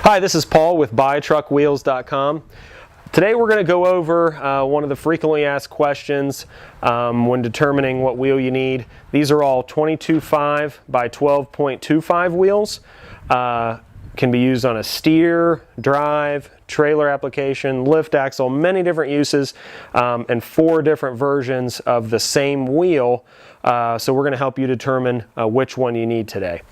Hi, this is Paul with BuyTruckWheels.com. Today we're going to go over one of the frequently asked questions when determining what wheel you need. These are all 22.5 by 12.25 wheels. Can be used on a steer, drive, trailer application, lift axle, many different uses, and 4 different versions of the same wheel. So we're going to help you determine which one you need today.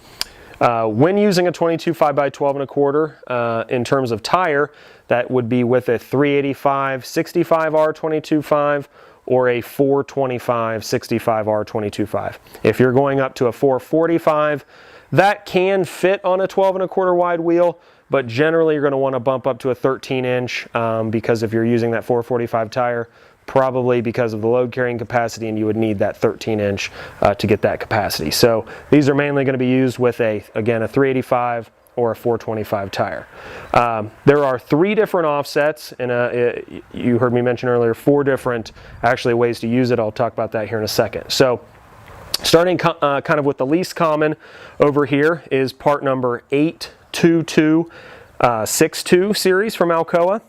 When using a 22.5 by 12.25 in terms of tire, that would be with a 385 65R 22.5 or a 425 65R 22.5. If you're going up to a 445, that can fit on a 12.25 wide wheel, but generally you're going to want to bump up to a 13-inch because if you're using that 445 tire, probably because of the load carrying capacity, and you would need that 13-inch to get that capacity. So these are mainly going to be used with again a 385 or a 425 tire. There are 3 different offsets, and you heard me mention earlier 4 different actually ways to use it. I'll talk about that here in a second. So starting kind of with the least common over here is part number 82262 series from Alcoa.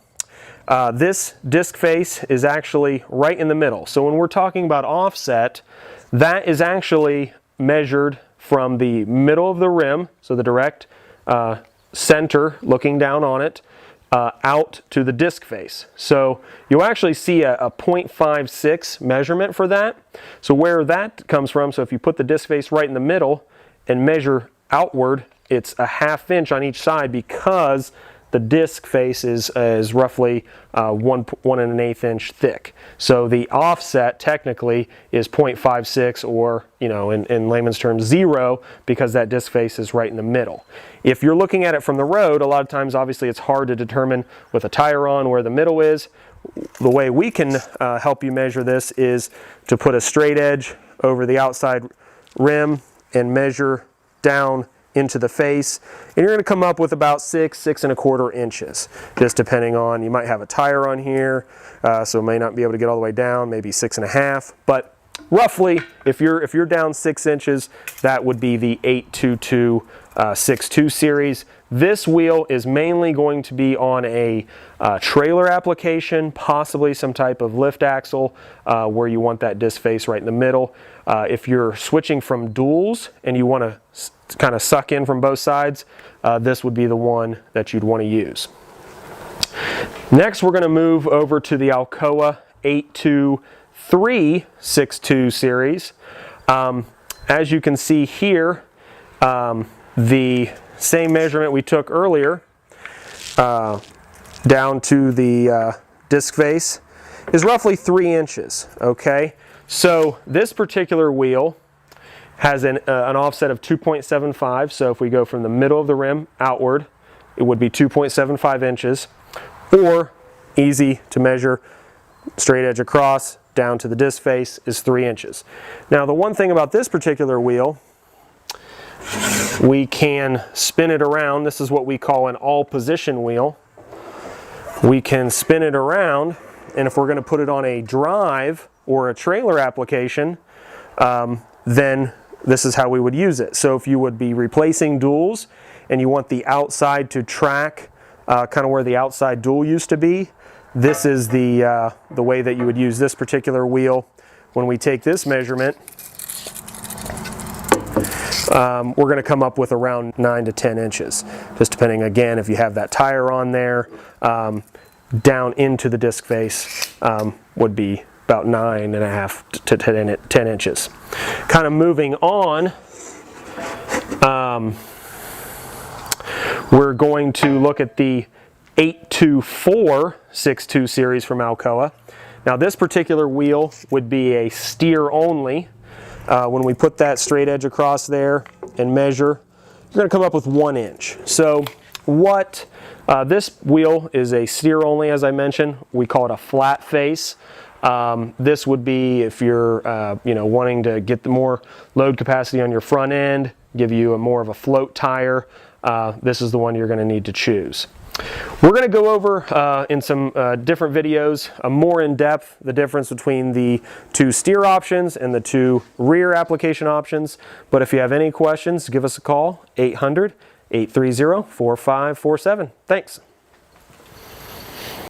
This disc face is actually right in the middle. So when we're talking about offset, that is actually measured from the middle of the rim, so the direct center looking down on it, out to the disc face. So you'll actually see a 0.56 measurement for that. So where that comes from, so if you put the disc face right in the middle and measure outward, it's a 1/2 inch on each side because the disc face is roughly 1 1/8 inch thick. So the offset technically is 0.56, or in layman's terms 0, because that disc face is right in the middle. If you're looking at it from the road, a lot of times obviously it's hard to determine with a tire on where the middle is. The way we can help you measure this is to put a straight edge over the outside rim and measure down into the face, and you're going to come up with about 6.25 inches, just depending on, you might have a tire on here, so it may not be able to get all the way down, maybe 6.5, but roughly if you're down 6 inches, that would be the 82262 series. This wheel is mainly going to be on a trailer application, possibly some type of lift axle where you want that disc face right in the middle. If you're switching from duals and you want to kind of suck in from both sides, this would be the one that you'd want to use. Next, we're going to move over to the Alcoa 82362 series. As you can see here, the same measurement we took earlier down to the disc face is roughly 3 inches. Okay, so this particular wheel has an offset of 2.75, so if we go from the middle of the rim outward, it would be 2.75 inches, or easy to measure, straight edge across down to the disc face is 3 inches. Now the one thing about this particular wheel, we can spin it around. This is what we call an all position wheel. We can spin it around, and if we're going to put it on a drive or a trailer application, then this is how we would use it. So if you would be replacing duals and you want the outside to track kind of where the outside dual used to be, this is the way that you would use this particular wheel. When we take this measurement, we're going to come up with around 9 to 10 inches, just depending, again, if you have that tire on there. Down into the disc face would be about 9.5 to 10 inches. Kind of moving on, we're going to look at the 82462 series from Alcoa. Now this particular wheel would be a steer only. When we put that straight edge across there and measure, you're going to come up with 1 inch. So what this wheel is a steer only, as I mentioned. We call it a flat face. This would be if you're wanting to get the more load capacity on your front end, give you more of a float tire. This is the one you're going to need to choose. We're going to go over in some different videos more in depth the difference between the 2 steer options and the 2 rear application options. But if you have any questions, give us a call, 800 830-4547. Thanks.